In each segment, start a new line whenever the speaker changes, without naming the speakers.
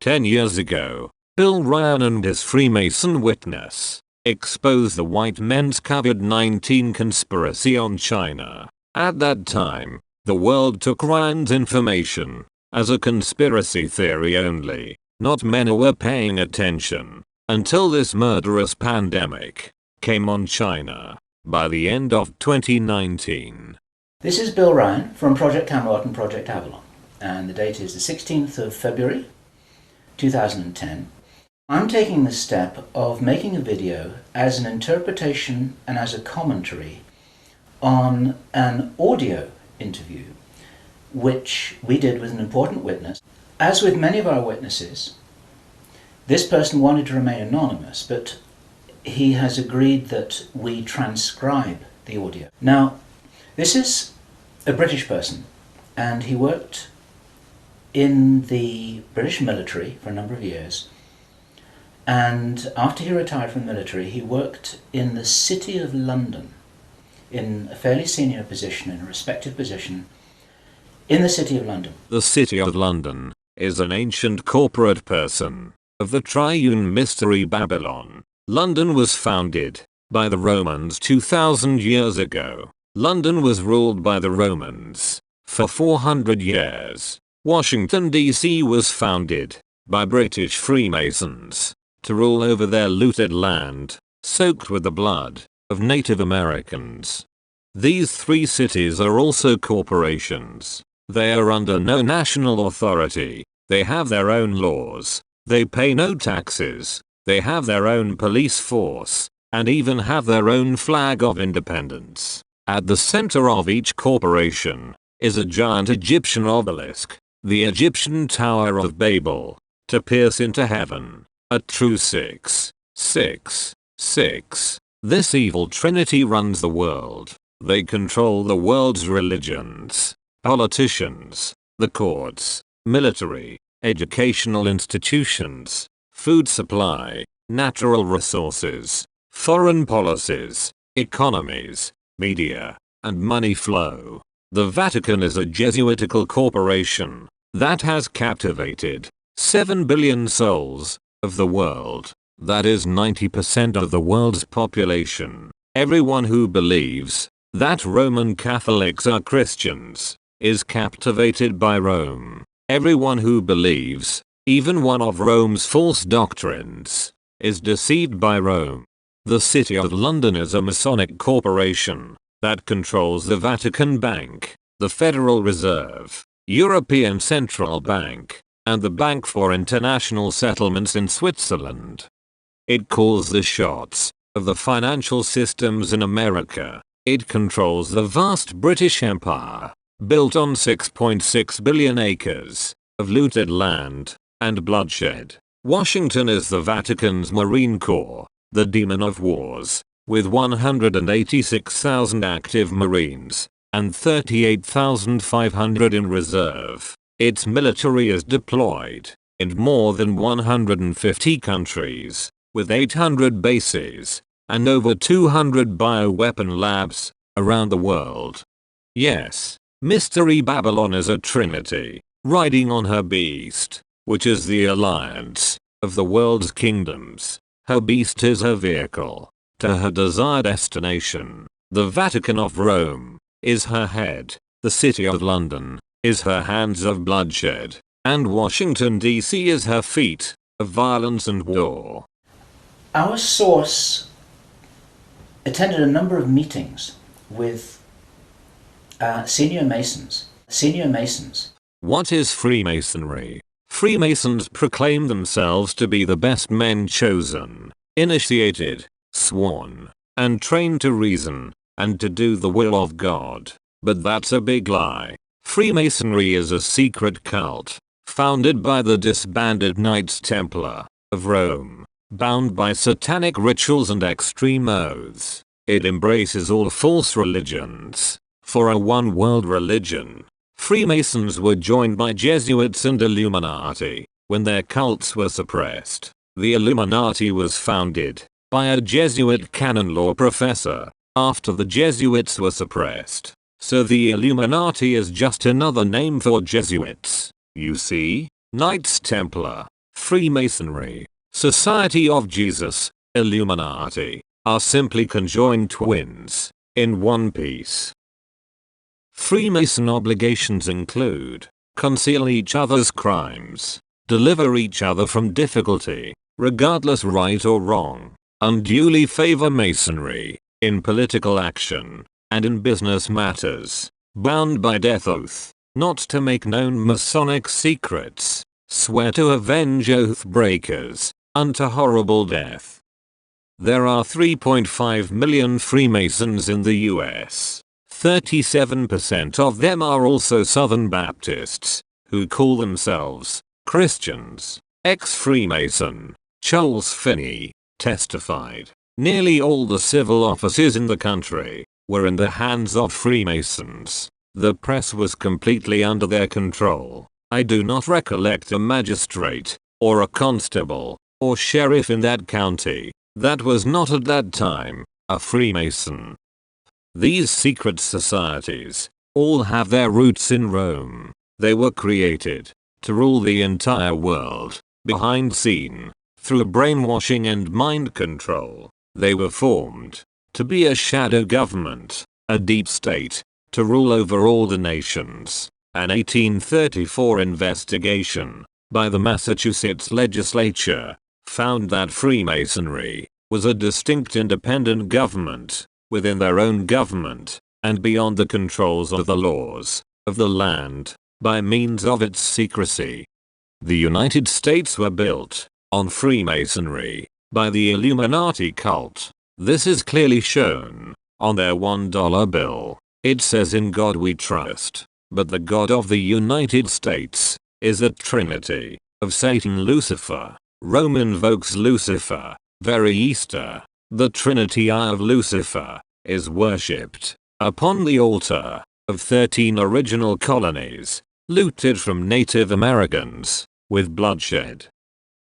10 years ago, Bill Ryan and his Freemason witness exposed the white men's COVID-19 conspiracy on China. At that time, the world took Ryan's information as a conspiracy theory only. Not many were paying attention until this murderous pandemic came on China by the end of 2019.
This is Bill Ryan from Project Camelot and Project Avalon, and the date is the 16th of February 2010. I'm taking the step of making a video as an interpretation and as a commentary on an audio interview which we did with an important witness. As with many of our witnesses, this person wanted to remain anonymous, but he has agreed that we transcribe the audio. Now, this is a British person, and he worked in the British military for a number of years. And after he retired from the military, he worked in the City of London in a fairly senior position, in a respected position in the City of London.
The City of London is an ancient corporate person of the triune mystery Babylon. London was founded by the Romans 2000 years ago. London was ruled by the Romans for 400 years. Washington, D.C. was founded by British Freemasons to rule over their looted land, soaked with the blood of Native Americans. These three cities are also corporations. They are under no national authority. They have their own laws. They pay no taxes. They have their own police force, and even have their own flag of independence. At the center of each corporation is a giant Egyptian obelisk, the Egyptian Tower of Babel, to pierce into heaven. A true 666. This evil trinity runs the world. They control the world's religions, politicians, the courts, military, educational institutions, food supply, natural resources, foreign policies, economies, media, and money flow. The Vatican is a Jesuitical corporation that has captivated 7 billion souls of the world. That is 90% of the world's population. Everyone who believes that Roman Catholics are Christians is captivated by Rome. Everyone who believes even one of Rome's false doctrines is deceived by Rome. The City of London is a Masonic corporation that controls the Vatican Bank, the Federal Reserve, European Central Bank, and the Bank for International Settlements in Switzerland. It calls the shots of the financial systems in America. It controls the vast British Empire, built on 6.6 billion acres of looted land and bloodshed. Washington is the Vatican's Marine Corps, the demon of wars, with 186,000 active Marines and 38,500 in reserve. Its military is deployed in more than 150 countries, with 800 bases and over 200 bioweapon labs around the world. Yes, Mystery Babylon is a trinity, riding on her beast, which is the alliance of the world's kingdoms. Her beast is her vehicle to her desired destination. The Vatican of Rome is her head. The City of London is her hands of bloodshed, and Washington, D.C. is her feet of violence and war.
Our source attended a number of meetings with senior Masons.
What is Freemasonry? Freemasons proclaim themselves to be the best men chosen, initiated, sworn, and trained to reason and to do the will of God. But that's a big lie. Freemasonry is a secret cult founded by the disbanded Knights Templar of Rome, bound by satanic rituals and extreme oaths. It embraces all false religions for a one-world religion. Freemasons were joined by Jesuits and Illuminati when their cults were suppressed. The Illuminati was founded by a Jesuit canon law professor after the Jesuits were suppressed. So the Illuminati is just another name for Jesuits. You see, Knights Templar, Freemasonry, Society of Jesus, Illuminati, are simply conjoined twins, in one piece. Freemason obligations include conceal each other's crimes, deliver each other from difficulty, regardless right or wrong, unduly favor Masonry, in political action, and in business matters, bound by death oath, not to make known Masonic secrets, swear to avenge oath breakers, unto horrible death. There are 3.5 million Freemasons in the US. 37% of them are also Southern Baptists, who call themselves Christians. Ex-Freemason, Charles Finney, testified, nearly all the civil offices in the country were in the hands of Freemasons. The press was completely under their control. I do not recollect a magistrate, or a constable, or sheriff in that county, that was not at that time a Freemason. These secret societies all have their roots in Rome. They were created to rule the entire world, behind scene, through brainwashing and mind control. They were formed to be a shadow government, a deep state, to rule over all the nations. An 1834 investigation by the Massachusetts legislature found that Freemasonry was a distinct independent government, within their own government, and beyond the controls of the laws of the land, by means of its secrecy. The United States were built on Freemasonry by the Illuminati cult. This is clearly shown on their $1 bill. It says, "In God we trust." But the God of the United States is a trinity of Satan, Lucifer. Rome invokes Lucifer. Very Easter, the Trinity Eye of Lucifer is worshipped upon the altar of 13 original colonies, looted from Native Americans, with bloodshed.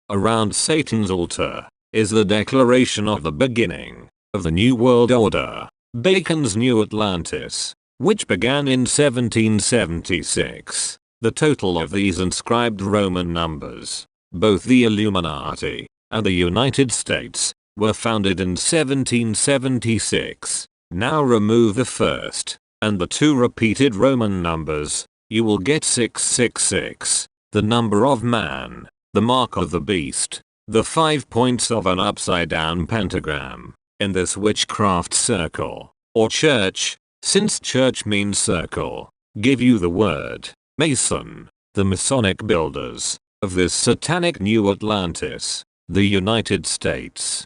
Around Satan's altar is the declaration of the beginning of the New World Order, Bacon's New Atlantis, which began in 1776. The total of these inscribed Roman numbers, both the Illuminati and the United States, were founded in 1776. Now remove the first and the two repeated Roman numbers, you will get 666, the number of man, the mark of the beast, the 5 points of an upside down pentagram, in this witchcraft circle, or church, since church means circle, give you the word Mason, the Masonic builders of this satanic New Atlantis, the United States.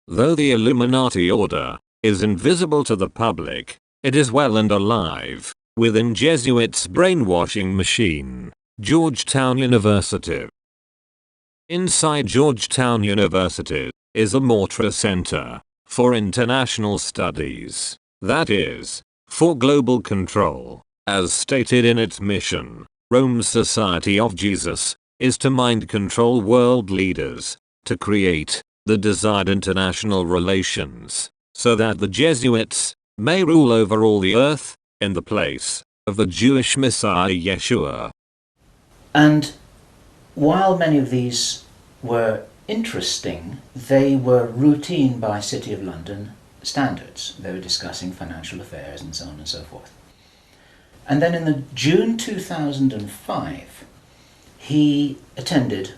Though the Illuminati order is invisible to the public, it is well and alive within Jesuits' brainwashing machine. Georgetown University. Inside Georgetown University is a Mortra Center for International Studies, that is, for global control. As stated in its mission, Rome's Society of Jesus is to mind control world leaders, to create the desired international relations, so that the Jesuits may rule over all the earth, in the place of the Jewish Messiah Yeshua.
And while many of these were interesting, they were routine by City of London standards. They were discussing financial affairs and so on and so forth. And then in the June 2005, he attended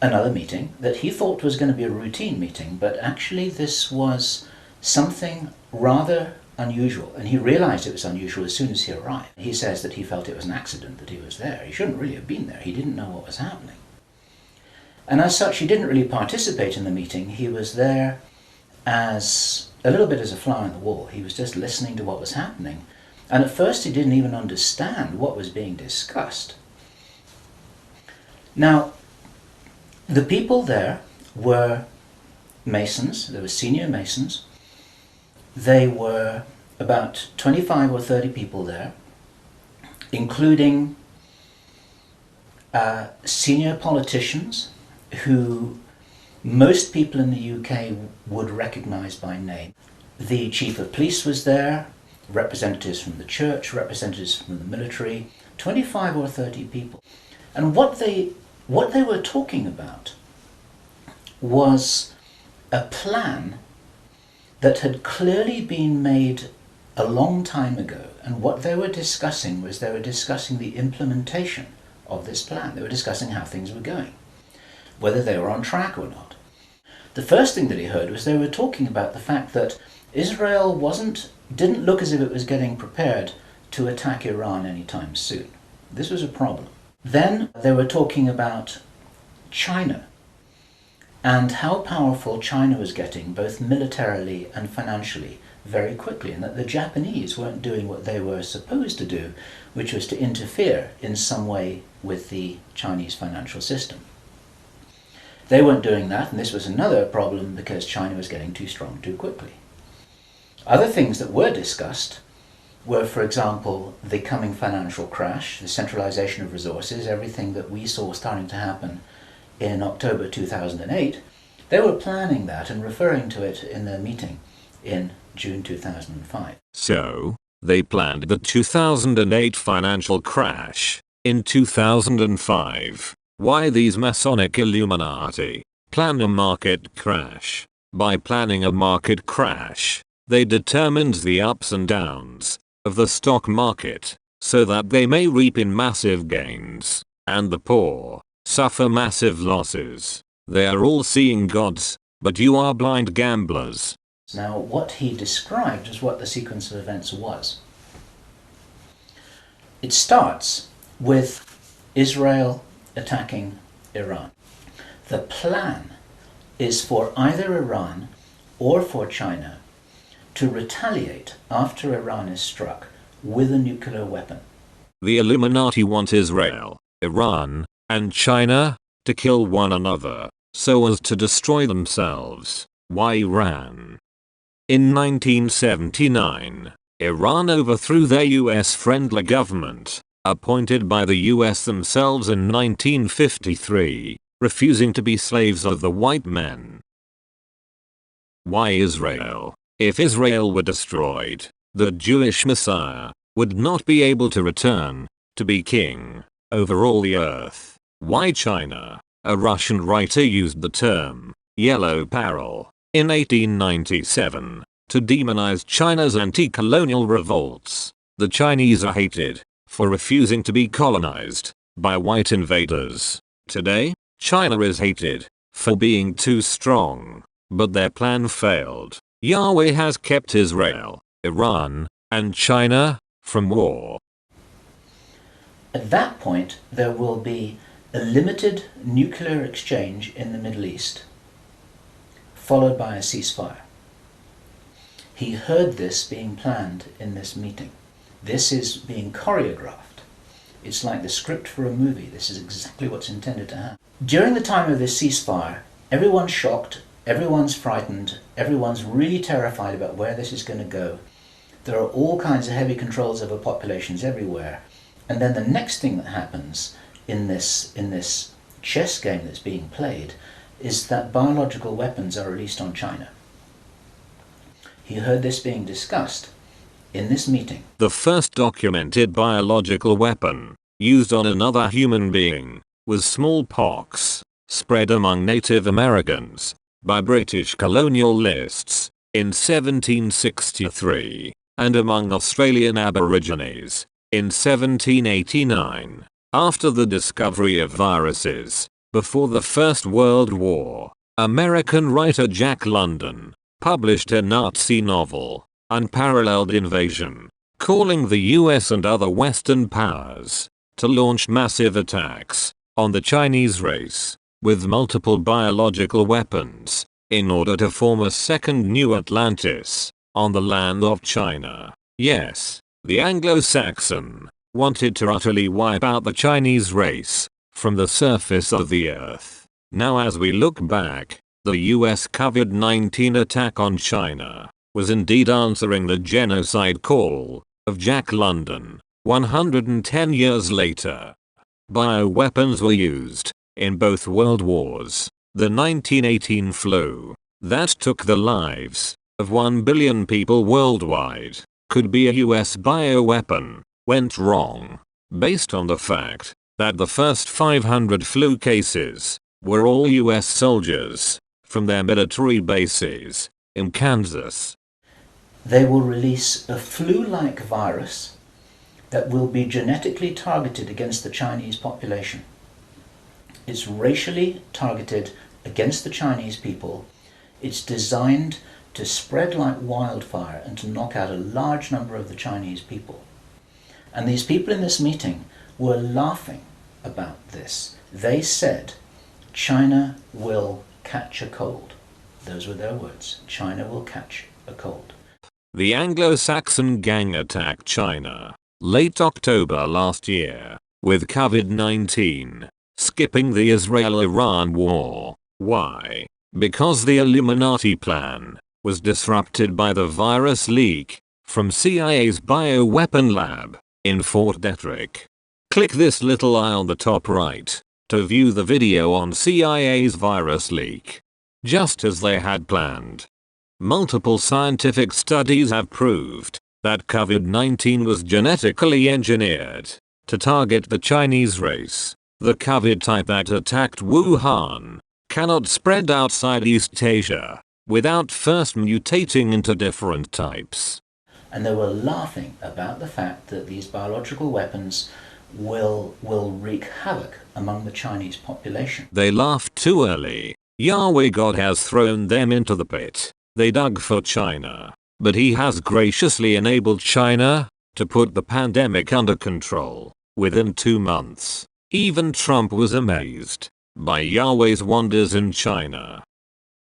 another meeting that he thought was going to be a routine meeting, but actually this was something rather unusual, and he realized it was unusual as soon as he arrived. He says that he felt it was an accident that he was there. He shouldn't really have been there. He didn't know what was happening. And as such, he didn't really participate in the meeting. He was there as a little bit as a fly on the wall. He was just listening to what was happening. And at first he didn't even understand what was being discussed. Now, the people there were Masons. There were senior Masons. They were about 25 or 30 people there, including senior politicians who most people in the UK would recognize by name. The chief of police was there, representatives from the church, representatives from the military, 25 or 30 people. And what they What they were talking about was a plan that had clearly been made a long time ago, and what they were discussing was they were discussing the implementation of this plan. They were discussing how things were going, whether they were on track or not. The first thing that he heard was they were talking about the fact that Israel didn't look as if it was getting prepared to attack Iran anytime soon. This was a problem. Then they were talking about China and how powerful China was getting, both militarily and financially, very quickly, and that the Japanese weren't doing what they were supposed to do, which was to interfere in some way with the Chinese financial system. They weren't doing that, and this was another problem because China was getting too strong too quickly. Other things that were discussed were, for example, the coming financial crash, the centralization of resources, everything that we saw starting to happen in October 2008. They were planning that and referring to it in their meeting in June 2005.
So, they planned the 2008 financial crash in 2005. Why these Masonic Illuminati plan a market crash? By planning a market crash, they determined the ups and downs of the stock market so that they may reap in massive gains, and the poor suffer massive losses. They are all seeing gods, but you are blind gamblers.
Now, what he described is what the sequence of events was. It starts with Israel attacking Iran. The plan is for either Iran or for China to retaliate after Iran is struck with a nuclear weapon.
The Illuminati want Israel, Iran, and China to kill one another so as to destroy themselves. Why Iran? In 1979, Iran overthrew their US-friendly government, appointed by the US themselves in 1953, refusing to be slaves of the white men. Why Israel? If Israel were destroyed, the Jewish Messiah would not be able to return to be king over all the earth. Why China? A Russian writer used the term yellow peril in 1897 to demonize China's anti-colonial revolts. The Chinese are hated for refusing to be colonized by white invaders. Today, China is hated for being too strong, but their plan failed. Yahweh has kept Israel, Iran, and China from war.
At that point, there will be a limited nuclear exchange in the Middle East, followed by a ceasefire. He heard this being planned in this meeting. This is being choreographed. It's like the script for a movie. This is exactly what's intended to happen. During the time of this ceasefire, everyone's shocked, everyone's frightened, everyone's really terrified about where this is going to go. There are all kinds of heavy controls over populations everywhere. And then the next thing that happens in this chess game that's being played is that biological weapons are released on China. He heard this being discussed in this meeting.
The first documented biological weapon used on another human being was smallpox, spread among Native Americans by British colonialists in 1763, and among Australian Aborigines in 1789. After the discovery of viruses, before the First World War, American writer Jack London published a Nazi novel, Unparalleled Invasion, calling the US and other Western powers to launch massive attacks on the Chinese race with multiple biological weapons in order to form a second new Atlantis on the land of China. Yes, the Anglo-Saxon wanted to utterly wipe out the Chinese race from the surface of the earth. Now as we look back, the US COVID-19 attack on China was indeed answering the genocide call of Jack London. 110 years later, bioweapons were used in both world wars. The 1918 flu that took the lives of 1 billion people worldwide could be a US bioweapon went wrong based on the fact that the first 500 flu cases were all US soldiers from their military bases in Kansas.
They will release a flu-like virus that will be genetically targeted against the Chinese population. It's racially targeted against the Chinese people. It's designed to spread like wildfire and to knock out a large number of the Chinese people. And these people in this meeting were laughing about this. They said, China will catch a cold. Those were their words. China will catch a cold.
The Anglo-Saxon gang attacked China late October last year with COVID-19, skipping the Israel-Iran war. Why? Because the Illuminati plan was disrupted by the virus leak from CIA's bioweapon lab in Fort Detrick. Click this little eye on the top right to view the video on CIA's virus leak. Just as they had planned. Multiple scientific studies have proved that COVID-19 was genetically engineered to target the Chinese race. The COVID type that attacked Wuhan cannot spread outside East Asia without first mutating into different types.
And they were laughing about the fact that these biological weapons will wreak havoc among the Chinese population.
They laughed too early. Yahweh God has thrown them into the pit they dug for China, but he has graciously enabled China to put the pandemic under control within 2 months. Even Trump was amazed by Yahweh's wonders in China.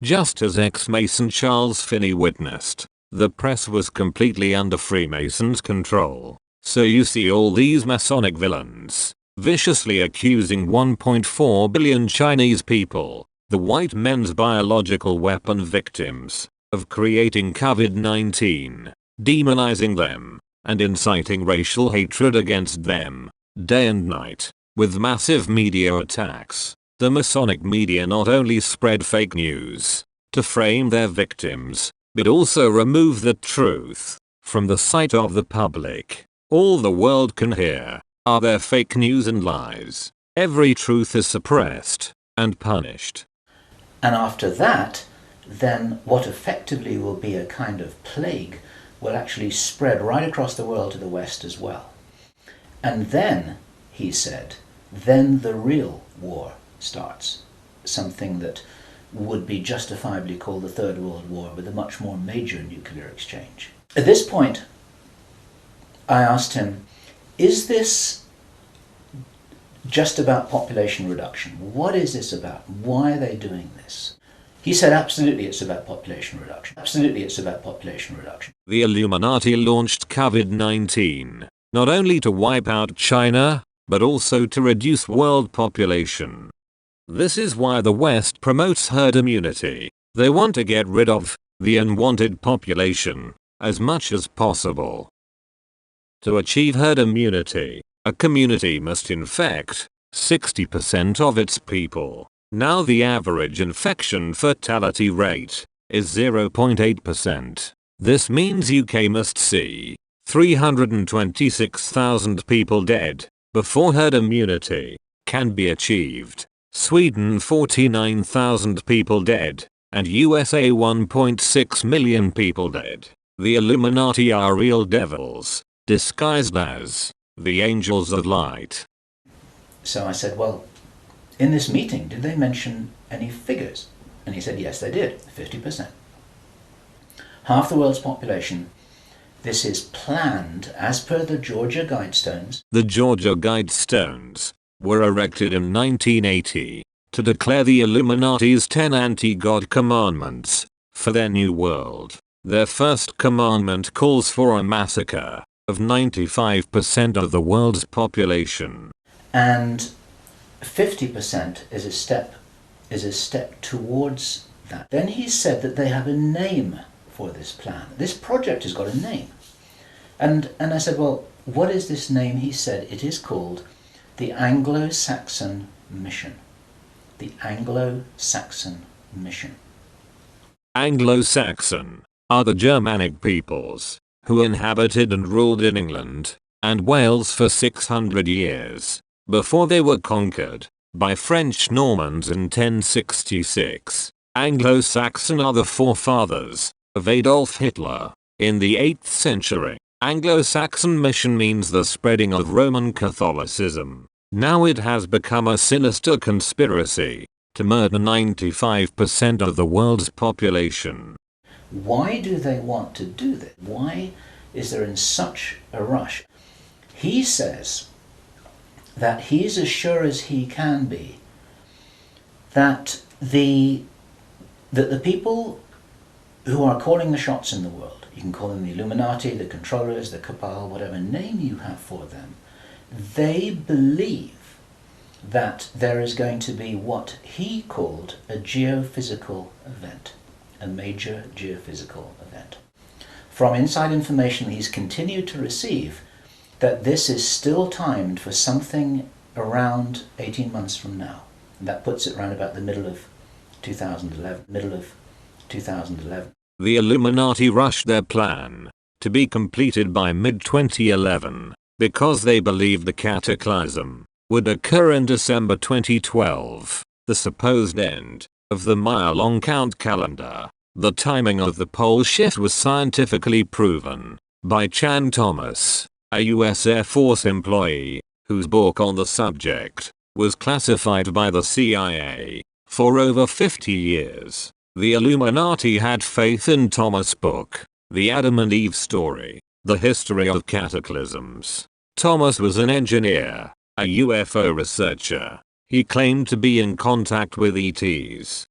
Just as ex-Mason Charles Finney witnessed, the press was completely under Freemasons' control. So you see all these Masonic villains viciously accusing 1.4 billion Chinese people, the white men's biological weapon victims, of creating COVID-19, demonizing them, and inciting racial hatred against them, day and night, with massive media attacks. The Masonic media not only spread fake news to frame their victims, but also remove the truth from the sight of the public. All the world can hear are their fake news and lies. Every truth is suppressed and punished.
And after that, then what effectively will be a kind of plague will actually spread right across the world to the West as well. And then, he said, then the real war starts. Something that would be justifiably called the Third World War, with a much more major nuclear exchange. At this point, I asked him, is this just about population reduction? What is this about? Why are they doing this? He said, absolutely it's about population reduction. Absolutely it's about population reduction.
The Illuminati launched COVID-19, not only to wipe out China, but also to reduce world population. This is why the West promotes herd immunity. They want to get rid of the unwanted population as much as possible. To achieve herd immunity, a community must infect 60% of its people. Now the average infection fatality rate is 0.8%. This means UK must see 326,000 people dead before herd immunity can be achieved. Sweden 49,000 people dead, and USA 1.6 million people dead. The Illuminati are real devils, disguised as the angels of light.
So I said, well, in this meeting, did they mention any figures? And he said, yes, they did, 50%. Half the world's population. This is planned as per the Georgia Guidestones.
The Georgia Guidestones were erected in 1980 to declare the Illuminati's 10 anti-God commandments for their new world. Their first commandment calls for a massacre of 95% of the world's population.
And 50% is a step towards that. Then he said that they have a name for this plan. This project has got a name. And I said, well, what is this name? He said it is called the Anglo-Saxon Mission. The Anglo-Saxon Mission.
Anglo-Saxon are the Germanic peoples who inhabited and ruled in England and Wales for 600 years. before they were conquered by French Normans in 1066. Anglo-Saxon are the forefathers of Adolf Hitler. In the 8th century, Anglo-Saxon Mission means the spreading of Roman Catholicism. Now it has become a sinister conspiracy to murder 95% of the world's population.
Why do they want to do this? Why is there in such a rush? He says that he's as sure as he can be that the people who are calling the shots in the world, you can call them the Illuminati, the controllers, the cabal, whatever name you have for them, they believe that there is going to be what he called a geophysical event, a major geophysical event. From inside information he's continued to receive, that this is still timed for something around 18 months from now. And that puts it around about the middle of 2011.
The Illuminati rushed their plan to be completed by mid-2011 because they believed the Cataclysm would occur in December 2012, the supposed end of the Maya-long count calendar. The timing of the pole shift was scientifically proven by Chan Thomas, a US Air Force employee whose book on the subject was classified by the CIA for over 50 years. The Illuminati had faith in Thomas' book, The Adam and Eve Story, The History of Cataclysms. Thomas was an engineer, a UFO researcher. He claimed to be in contact with ETs.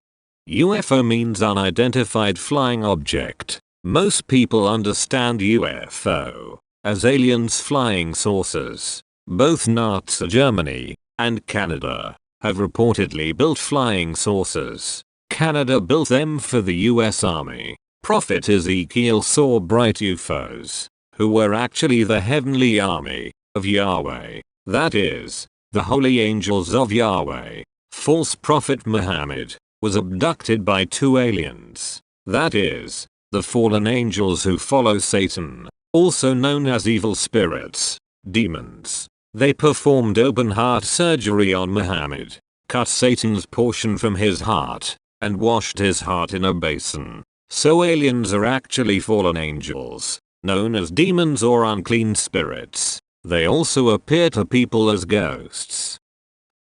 UFO means unidentified flying object. Most people understand UFO as aliens flying saucers. Both Nazi Germany and Canada have reportedly built flying saucers. Canada built them for the US Army. Prophet Ezekiel saw bright UFOs, who were actually the heavenly army of Yahweh, that is, the holy angels of Yahweh. False prophet Muhammad was abducted by 2 aliens, that is, the fallen angels who follow Satan, also known as evil spirits, demons. They performed open heart surgery on Muhammad, cut Satan's portion from his heart, and washed his heart in a basin. So aliens are actually fallen angels, known as demons or unclean spirits. They also appear to people as ghosts.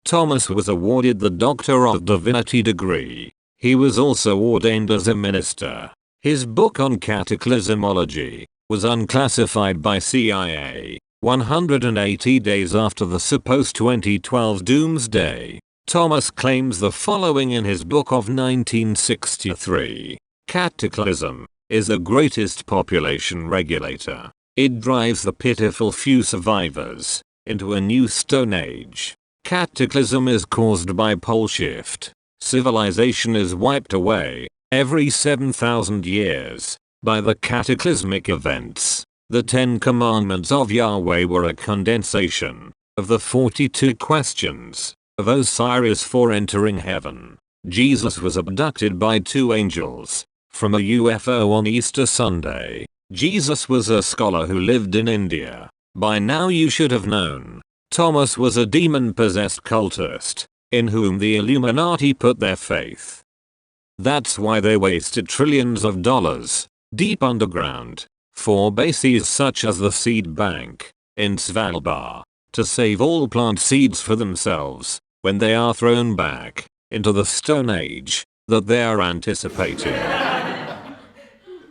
Thomas was awarded the Doctor of Divinity degree. He was also ordained as a minister. His book on cataclysmology was unclassified by CIA 180 days after the supposed 2012 doomsday. Thomas claims the following in his book of 1963. Cataclysm is the greatest population regulator. It drives the pitiful few survivors into a new stone age. Cataclysm is caused by pole shift. Civilization is wiped away every 7,000 years by the cataclysmic events. The 10 commandments of Yahweh were a condensation of the 42 questions of Osiris for entering heaven. Jesus was abducted by 2 angels from a UFO on Easter Sunday. Jesus was a scholar who lived in India. By now you should have known. Thomas was a demon-possessed cultist in whom the Illuminati put their faith. That's why they wasted trillions of dollars deep underground for bases such as the seed bank in Svalbard to save all plant seeds for themselves when they are thrown back into the Stone Age that they are anticipating.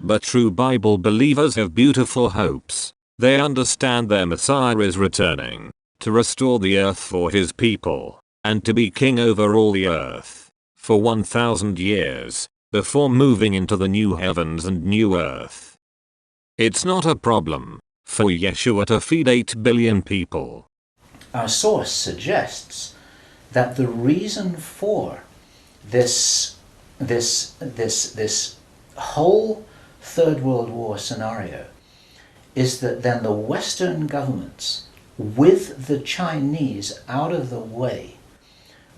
But true Bible believers have beautiful hopes. They understand their Messiah is returning to restore the earth for his people and to be king over all the earth for 1,000 years before moving into the new heavens and new earth. It's not a problem for Yeshua to feed 8 billion people.
Our source suggests that the reason for this whole Third World War scenario is that then the Western governments, with the Chinese out of the way,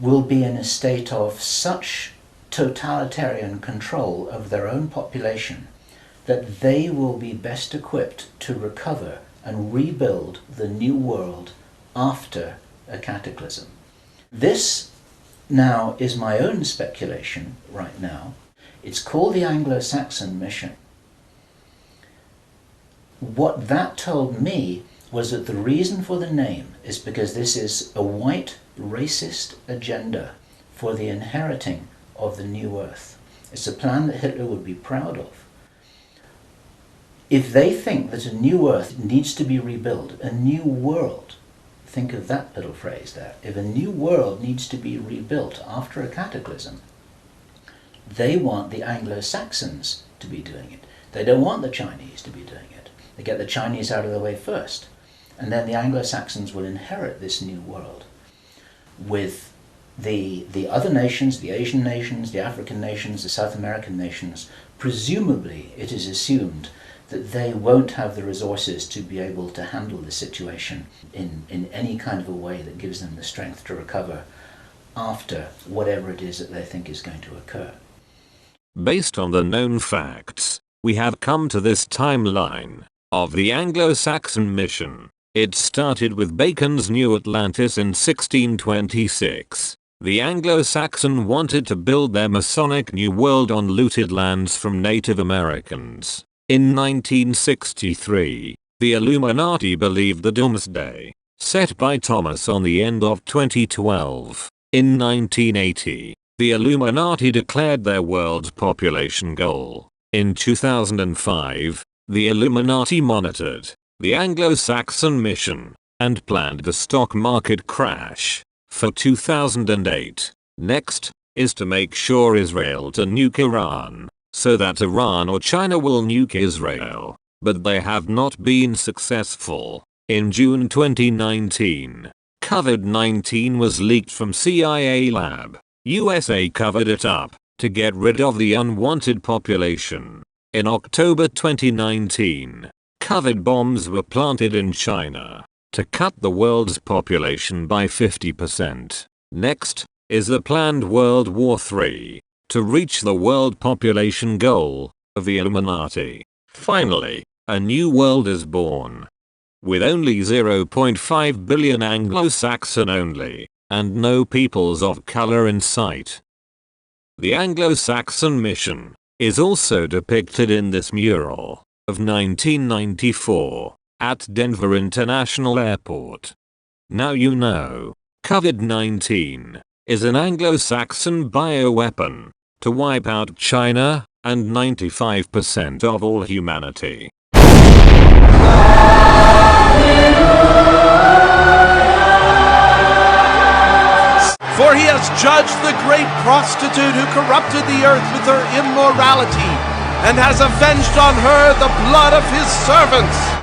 will be in a state of such totalitarian control of their own population that they will be best equipped to recover and rebuild the new world after a cataclysm. This now is my own speculation right now. It's called the Anglo-Saxon Mission. What that told me was that the reason for the name is because this is a white racist agenda for the inheriting of the new earth. It's a plan that Hitler would be proud of. If they think that a new earth needs to be rebuilt, a new world, think of that little phrase there, if a new world needs to be rebuilt after a cataclysm, they want the Anglo-Saxons to be doing it. They don't want the Chinese to be doing it. They get the Chinese out of the way first, and then the Anglo-Saxons will inherit this new world with the other nations, the Asian nations, the African nations, the South American nations. Presumably, it is assumed that they won't have the resources to be able to handle the situation in any kind of a way that gives them the strength to recover after whatever it is that they think is going to occur.
Based on the known facts, we have come to this timeline of the Anglo-Saxon Mission. It started with Bacon's New Atlantis in 1626. The Anglo-Saxon wanted to build their Masonic New World on looted lands from Native Americans. In 1963, the Illuminati believed the doomsday set by Thomas on the end of 2012. In 1980, the Illuminati declared their world's population goal. In 2005, the Illuminati monitored the Anglo-Saxon Mission and planned the stock market crash for 2008. Next is to make sure Israel to nuke Iran, so that Iran or China will nuke Israel, but they have not been successful. In June 2019, COVID-19 was leaked from CIA lab. USA covered it up to get rid of the unwanted population. In October 2019, COVID bombs were planted in China to cut the world's population by 50%. Next is the planned World War III to reach the world population goal of the Illuminati. Finally, a new world is born. With only 0.5 billion Anglo-Saxon only, and no peoples of color in sight. The Anglo-Saxon Mission is also depicted in this mural of 1994 at Denver International Airport. Now you know, COVID-19 is an Anglo-Saxon bioweapon to wipe out China and 95% of all humanity.
For he has judged the great prostitute who corrupted the earth with her immorality, and has avenged on her the blood of his servants.